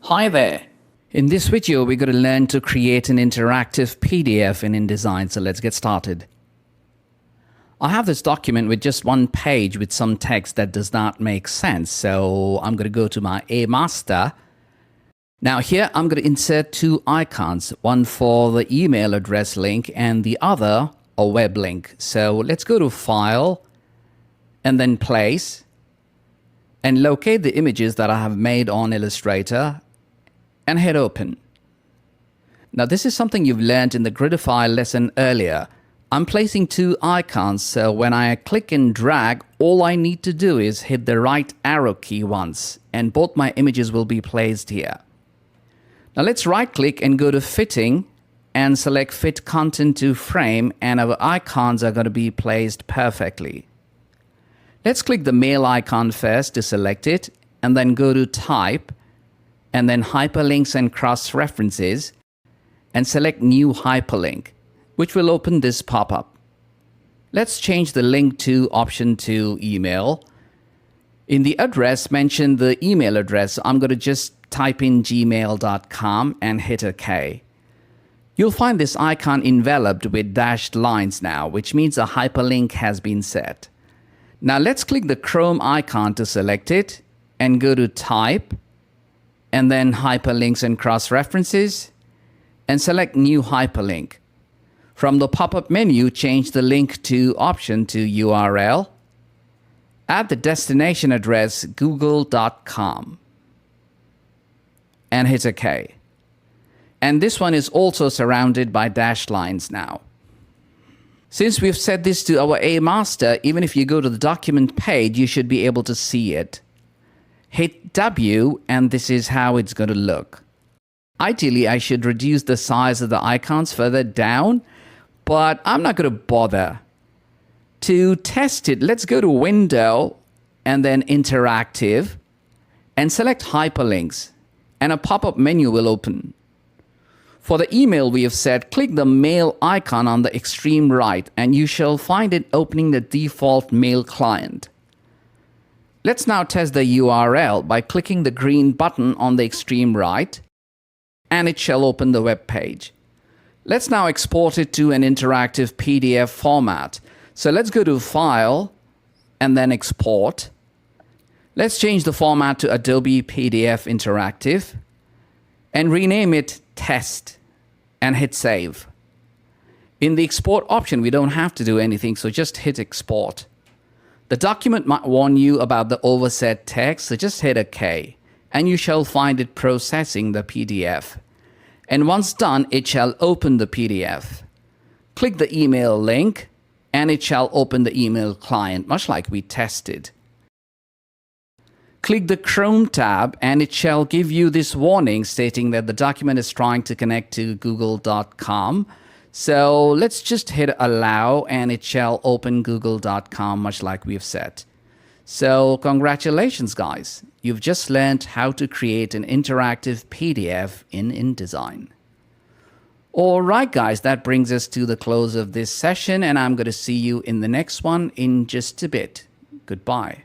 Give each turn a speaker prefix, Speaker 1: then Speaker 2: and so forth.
Speaker 1: Hi there. In this video, we're going to learn to create an interactive PDF in InDesign. So let's get started. I have this document with just one page with some text that does not make sense. So I'm going to go to my A master. Now here, I'm going to insert two icons, one for the email address link and the other a web link. So let's go to File and then Place and locate the images that I have made on Illustrator and hit Open. Now this is something you've learned in the Gridify lesson earlier. I'm placing two icons, so when I click and drag, all I need to do is hit the right arrow key once, and both my images will be placed here. Now let's right click and go to Fitting and select Fit Content to Frame, and our icons are going to be placed perfectly. Let's click the mail icon first to select it, and then go to Type, and then Hyperlinks and Cross-References, and select New Hyperlink, which will open this pop-up. Let's change the link to Option 2 Email. In the address, mention the email address. I'm going to just type in gmail.com and hit OK. You'll find this icon enveloped with dashed lines now, which means a hyperlink has been set. Now let's click the Chrome icon to select it and go to Type and then Hyperlinks and Cross-References and select New Hyperlink. From the pop-up menu, change the link to Option 2 URL. Add the destination address google.com and hit OK. And this one is also surrounded by dashed lines now. Since we've set this to our A master, even if you go to the document page, you should be able to see it. Hit W and this is how it's going to look. Ideally, I should reduce the size of the icons further down, but I'm not going to bother. To test it, let's go to Window and then Interactive and select Hyperlinks, and a pop-up menu will open. For the email we have set, click the mail icon on the extreme right and you shall find it opening the default mail client. Let's now test the URL by clicking the green button on the extreme right and it shall open the web page. Let's now export it to an interactive PDF format. So let's go to File and then Export. Let's change the format to Adobe PDF Interactive and rename it Test and hit Save. In the export option, we don't have to do anything, so just hit Export. The document might warn you about the overset text, so just hit OK, and you shall find it processing the PDF. And once done, it shall open the PDF. Click the email link, and it shall open the email client, much like we tested. Click the Chrome tab and it shall give you this warning stating that the document is trying to connect to google.com. So let's just hit Allow and it shall open google.com much like we've said. So congratulations guys, you've just learned how to create an interactive PDF in InDesign. Alright guys, that brings us to the close of this session and I'm going to see you in the next one in just a bit. Goodbye.